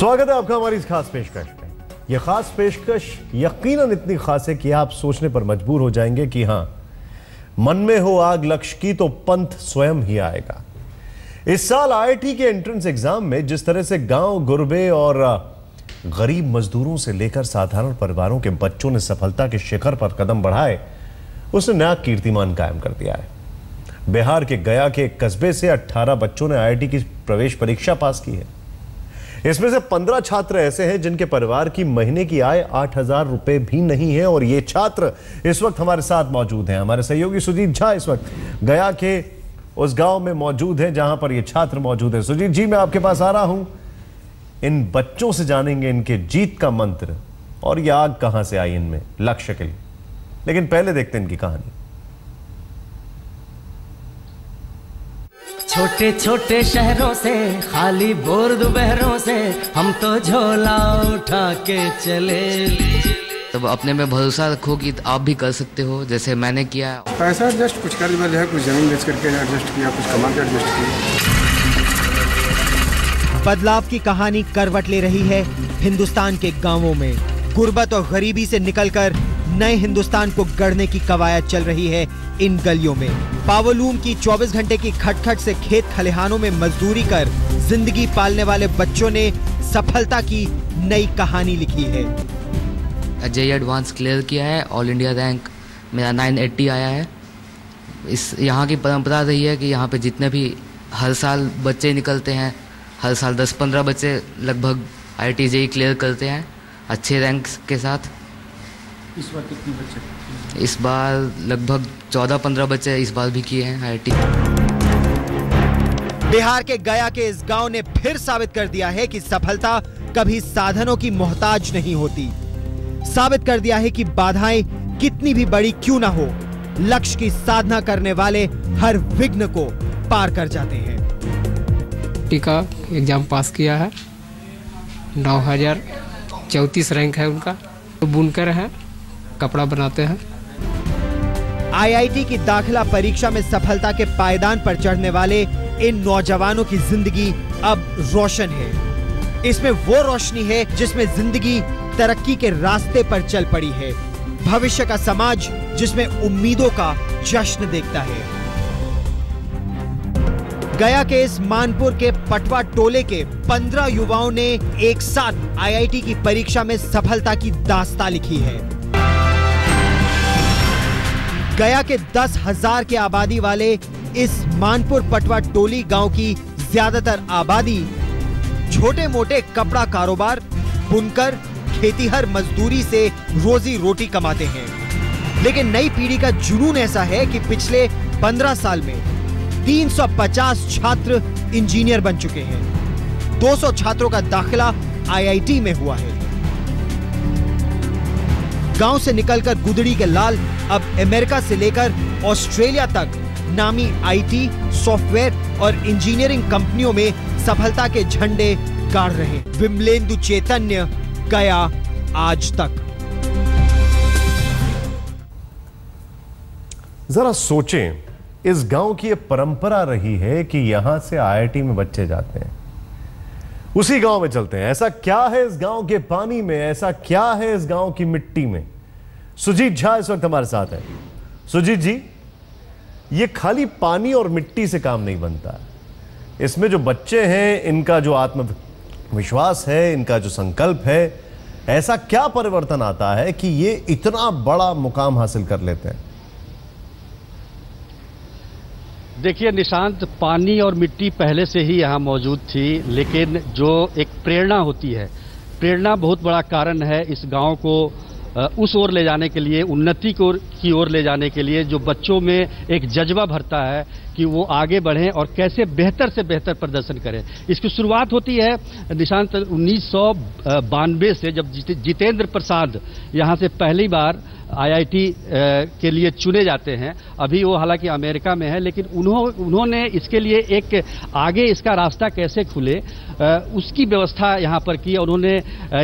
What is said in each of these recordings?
स्वागत है आपका हमारी इस खास पेशकश में। यह खास पेशकश यकीनन इतनी खास है कि आप सोचने पर मजबूर हो जाएंगे कि हां, मन में हो आग लक्ष्य की तो पंथ स्वयं ही आएगा। इस साल आईआईटी के एंट्रेंस एग्जाम में जिस तरह से गांव गुरबे और गरीब मजदूरों से लेकर साधारण परिवारों के बच्चों ने सफलता के शिखर पर कदम बढ़ाए, उसने नया कीर्तिमान कायम कर दिया है। बिहार के गया के एक कस्बे से 18 बच्चों ने आईआईटी की प्रवेश परीक्षा पास की है। इसमें से 15 छात्र ऐसे हैं जिनके परिवार की महीने की आय 8,000 रुपए भी नहीं है और ये छात्र इस वक्त हमारे साथ मौजूद हैं। हमारे सहयोगी सुजीत झा इस वक्त गया के उस गांव में मौजूद है जहां पर ये छात्र मौजूद है। सुजीत जी, मैं आपके पास आ रहा हूं। इन बच्चों से जानेंगे इनके जीत का मंत्र और ये आग कहां से आई इनमें लक्ष्य के लिए। लेकिन पहले देखते हैं इनकी कहानी। छोटे छोटे शहरों से खाली बोर दोपहरों से हम तो झोला उठा के चले। तब अपने में भरोसा रखो कि आप भी कर सकते हो, जैसे मैंने किया। पैसा एडजस्ट कुछ कर है, कुछ जमीन बेच करके एडजस्ट किया, कुछ कमा के एडजस्ट किया। बदलाव की कहानी करवट ले रही है हिंदुस्तान के गांवों में। गुर्बत और गरीबी से निकलकर नए हिंदुस्तान को गढ़ने की कवायद चल रही है इन गलियों में। पावरलूम की 24 घंटे की खटखट से खेत खलिहानों में मजदूरी कर जिंदगी पालने वाले बच्चों ने सफलता की नई कहानी लिखी है। जेईई एडवांस क्लियर किया है, ऑल इंडिया रैंक मेरा 980 आया है। इस यहाँ की परंपरा रही है कि यहाँ पे जितने भी हर साल बच्चे निकलते हैं, हर साल 10-15 बच्चे लगभग आईआईटी जेईई क्लियर करते हैं अच्छे रैंक के साथ। इस बार कितने बच्चे? इस बार लगभग 14-15 बच्चे इस बार भी किए हैं आईआईटी। बिहार के गया के इस गांव ने फिर साबित कर दिया है कि सफलता कभी साधनों की मोहताज नहीं होती। साबित कर दिया है कि बाधाएं कितनी भी बड़ी क्यों ना हो, लक्ष्य की साधना करने वाले हर विघ्न को पार कर जाते हैं। का एग्जाम पास किया है, 9034 रैंक है उनका। बुनकर है, कपड़ा बनाते हैं। आईआईटी की दाखिला परीक्षा में सफलता के पायदान पर चढ़ने वाले इन नौजवानों की जिंदगी अब रोशन है। इसमें वो रोशनी है जिसमें जिंदगी तरक्की के रास्ते पर चल पड़ी है। भविष्य का समाज जिसमें उम्मीदों का जश्न देखता है। गया के इस मानपुर के पटवा टोले के 15 युवाओं ने एक साथ आईआईटी की परीक्षा में सफलता की दास्तां लिखी है। गया के 10,000 के आबादी वाले इस मानपुर पटवा टोली गांव की ज्यादातर आबादी छोटे मोटे कपड़ा कारोबार, बुनकर, खेतीहर मजदूरी से रोजी रोटी कमाते हैं। लेकिन नई पीढ़ी का जुनून ऐसा है कि पिछले 15 साल में 350 छात्र इंजीनियर बन चुके हैं। 200 छात्रों का दाखिला आईआईटी में हुआ है। गांव से निकलकर गुदड़ी के लाल अब अमेरिका से लेकर ऑस्ट्रेलिया तक नामी आईटी, सॉफ्टवेयर और इंजीनियरिंग कंपनियों में सफलता के झंडे गाड़ रहे हैं। विमलेंदु चैतन्य, गया आज तक। जरा सोचें, इस गांव की ये परंपरा रही है कि यहां से आईआईटी में बच्चे जाते हैं, उसी गांव में चलते हैं। ऐसा क्या है इस गांव के पानी में, ऐसा क्या है इस गांव की मिट्टी में? सुजीत झा इस वक्त हमारे साथ है। सुजीत जी, ये खाली पानी और मिट्टी से काम नहीं बनता। इसमें जो बच्चे हैं, इनका जो आत्मविश्वास है, इनका जो संकल्प है, ऐसा क्या परिवर्तन आता है कि ये इतना बड़ा मुकाम हासिल कर लेते हैं? देखिए निशांत, पानी और मिट्टी पहले से ही यहाँ मौजूद थी, लेकिन जो एक प्रेरणा होती है, प्रेरणा बहुत बड़ा कारण है इस गांव को उस ओर ले जाने के लिए, उन्नति की ओर ले जाने के लिए, जो बच्चों में एक जज्बा भरता है कि वो आगे बढ़ें और कैसे बेहतर से बेहतर प्रदर्शन करें। इसकी शुरुआत होती है निशांत 1992 से, जब जितेंद्र प्रसाद यहाँ से पहली बार आईआईटी के लिए चुने जाते हैं। अभी वो हालांकि अमेरिका में है, लेकिन उन्होंने इसके लिए एक आगे इसका रास्ता कैसे खुले उसकी व्यवस्था यहाँ पर की। उन्होंने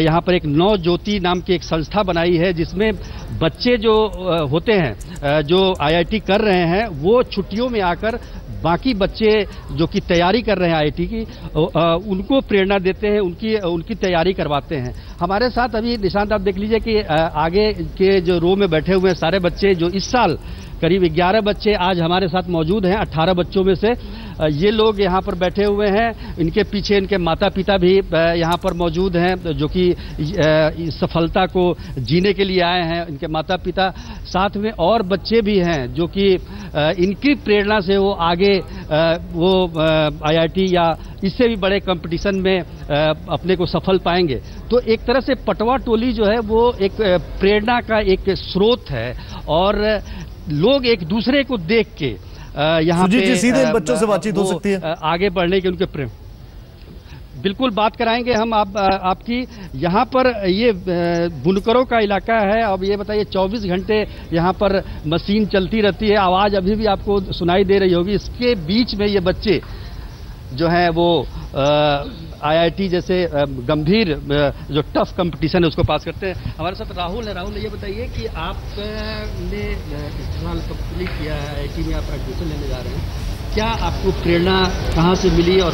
यहाँ पर एक नव ज्योति नाम की एक संस्था बनाई है, जिसमें बच्चे जो होते हैं जो आईआईटी कर रहे हैं, वो छुट्टियों में आकर बाकी बच्चे जो कि तैयारी कर रहे हैं आईआईटी की, उनको प्रेरणा देते हैं, उनकी तैयारी करवाते हैं। हमारे साथ अभी निशांत आप देख लीजिए कि आगे के जो रो में बैठे हुए हैं सारे बच्चे जो इस साल करीब 11 बच्चे आज हमारे साथ मौजूद हैं। 18 बच्चों में से ये लोग यहाँ पर बैठे हुए हैं। इनके पीछे इनके माता पिता भी यहाँ पर मौजूद हैं जो कि सफलता को जीने के लिए आए हैं। इनके माता पिता, साथ में और बच्चे भी हैं जो कि इनकी प्रेरणा से वो आगे वो आईआईटी या इससे भी बड़े कंपटीशन में अपने को सफल पाएंगे। तो एक तरह से पटवा टोली जो है वो एक प्रेरणा का एक स्रोत है और लोग एक दूसरे को देख के यहाँ पे सीधे इन बच्चों से बातचीत हो सकती है, आगे बढ़ने के उनके प्रेम। बिल्कुल बात कराएंगे हम आपकी। यहाँ पर ये बुनकरों का इलाका है। अब ये बताइए 24 घंटे यहाँ पर मशीन चलती रहती है, आवाज अभी भी आपको सुनाई दे रही होगी। इसके बीच में ये बच्चे जो है वो आईआईटी जैसे गंभीर जो टफ कंपटीशन है उसको पास करते हैं। हमारे साथ राहुल है। राहुल, ये बताइए कि आपने इस साल कंप्लीट किया है, आईआईटी में आप एडमिशन लेने जा रहे हैं, क्या आपको प्रेरणा कहाँ से मिली और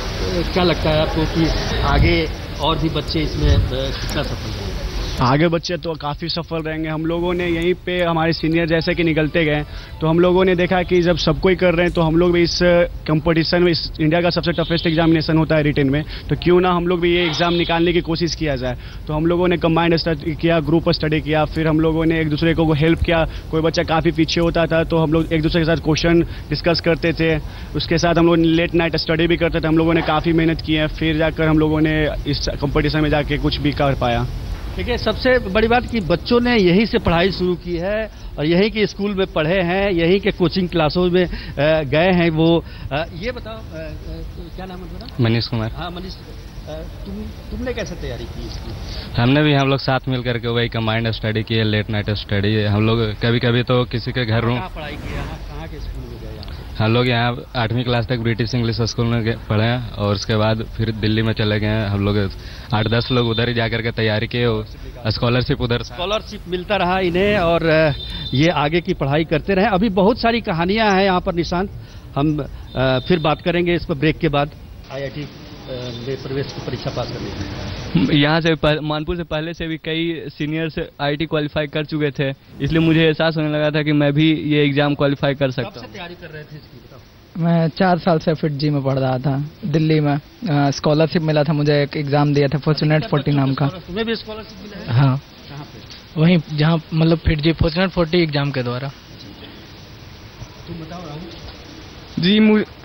क्या लगता है आपको कि आगे और भी बच्चे इसमें कितना सफल होंगे? आगे बच्चे तो काफ़ी सफल रहेंगे। हम लोगों ने यहीं पे हमारे सीनियर जैसे कि निकलते गए तो हम लोगों ने देखा कि जब सब कोई कर रहे हैं तो हम लोग भी इस कंपटीशन में, इस इंडिया का सबसे टफेस्ट एग्जामिनेशन होता है रिटन में, तो क्यों ना हम लोग भी ये एग्ज़ाम निकालने की कोशिश किया जाए। तो हम लोगों ने कंबाइंड स्टडी किया, ग्रुप स्टडी किया, फिर हम लोगों ने एक दूसरे को हेल्प किया। कोई बच्चा काफ़ी पीछे होता था तो हम लोग एक दूसरे के साथ क्वेश्चन डिस्कस करते थे। उसके साथ हम लोग लेट नाइट स्टडी भी करते थे। हम लोगों ने काफ़ी मेहनत की है, फिर जाकर हम लोगों ने इस कंपटीशन में जाके कुछ भी कर पाया। देखिए, सबसे बड़ी बात कि बच्चों ने यहीं से पढ़ाई शुरू की है और यहीं के स्कूल में पढ़े हैं, यहीं के कोचिंग क्लासों में गए हैं। वो ये बताओ क्या नाम है तुम्हारा? मनीष कुमार। हाँ मनीष, तुमने कैसे तैयारी की इसकी? हम लोग साथ मिल करके वही कंबाइंड स्टडी की है, लेट नाइट स्टडी। हम लोग कभी कभी तो किसी के घर रूम। पढ़ाई की है? कहाँ के स्कूल में गए? हम लोग यहाँ 8वीं क्लास तक ब्रिटिश इंग्लिश स्कूल में पढ़े हैं और उसके बाद फिर दिल्ली में चले गए हैं। हम लोग 8-10 लोग उधर ही जाकर के तैयारी किए, स्कॉलरशिप उधर स्कॉलरशिप मिलता रहा इन्हें और ये आगे की पढ़ाई करते रहे। अभी बहुत सारी कहानियां हैं यहाँ पर निशांत, हम फिर बात करेंगे इस पर ब्रेक के बाद। आईआईटी में प्रवेश की परीक्षा पास करनी है। यहाँ से मानपुर से पहले से भी कई सीनियर्स आईआईटी क्वालिफाई कर चुके थे, इसलिए मुझे एहसास होने लगा था कि मैं भी ये एग्जाम क्वालिफाई कर सकता हूँ। कब से तैयारी कर रहे थे इसकी, बताओ? मैं 4 साल से फिट जी में पढ़ रहा था दिल्ली में। स्कॉलरशिप मिला था मुझे, एक एग्जाम दिया था फॉर्चुनेट 40 नाम का। तुम्हें भी स्कॉलरशिप मिला है? हाँ। कहाँ पे? वहीं जहाँ मतलब फिट जी फॉर्चुनेट 40 एग्जाम के द्वारा। तुम बताओ राहुल। जी,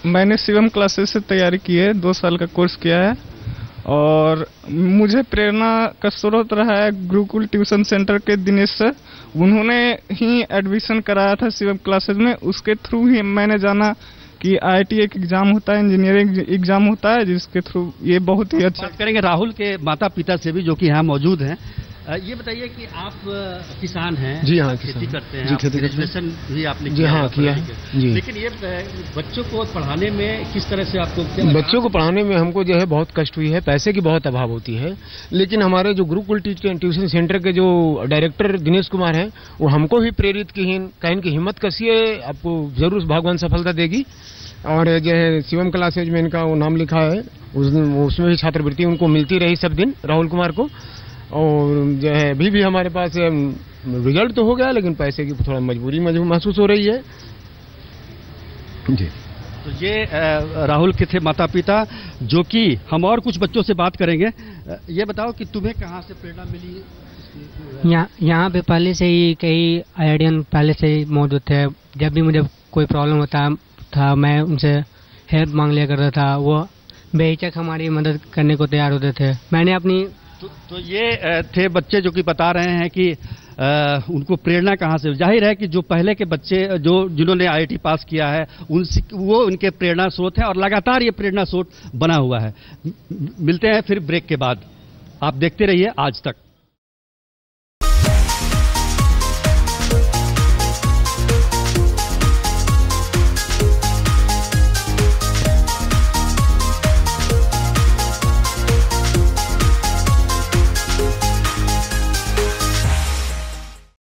मैंने शिवम क्लासेस से तैयारी की है, 2 साल का कोर्स किया है और मुझे प्रेरणा का स्रोत रहा है गुरुकुल ट्यूशन सेंटर के दिनेश सर। उन्होंने ही एडमिशन कराया था शिवम क्लासेस में। उसके थ्रू ही मैंने जाना कि आईआईटी एक एग्जाम होता है, इंजीनियरिंग एग्जाम होता है, जिसके थ्रू ये बहुत ही अच्छा। बात करेंगे राहुल के माता पिता से भी जो कि यहाँ मौजूद हैं। ये बताइए कि आप किसान हैं? जी हाँ, खेती करते हैं। जी, खेती ग्रेजुएशन भी आपने जी हाँ किया है जी। लेकिन ये बच्चों को पढ़ाने में किस तरह से आपको बच्चों को पढ़ाने में हमको जो है बहुत कष्ट हुई है, पैसे की बहुत अभाव होती है। लेकिन हमारे जो गुरुकुल ट्यूशन सेंटर के जो डायरेक्टर दिनेश कुमार हैं, वो हमको भी प्रेरित कहीं इनकी हिम्मत कसिए, आपको जरूर भगवान सफलता देगी। और जो है शिवम क्लासेज में इनका वो नाम लिखा है, उसमें भी छात्रवृत्ति उनको मिलती रही सब दिन, राहुल कुमार को। और जो है अभी भी हमारे पास रिजल्ट तो हो गया, लेकिन पैसे की थोड़ा मजबूरी महसूस हो रही है जी। तो ये राहुल के थे माता पिता, जो कि हम और कुछ बच्चों से बात करेंगे। ये बताओ कि तुम्हें कहाँ से प्रेरणा मिली? यहाँ पे पहले से ही कई आईआईटीएन पहले से ही मौजूद थे। जब भी मुझे कोई प्रॉब्लम होता था मैं उनसे हेल्प मांग लिया करता था, वो बेहिचक हमारी मदद करने को तैयार होते थे। मैंने अपनी तो ये थे बच्चे जो कि बता रहे हैं कि उनको प्रेरणा कहाँ से। जाहिर है कि जो पहले के बच्चे जिन्होंने आईआईटी पास किया है वो उनके प्रेरणा स्रोत है और लगातार ये प्रेरणा स्रोत बना हुआ है। मिलते हैं फिर ब्रेक के बाद, आप देखते रहिए आज तक।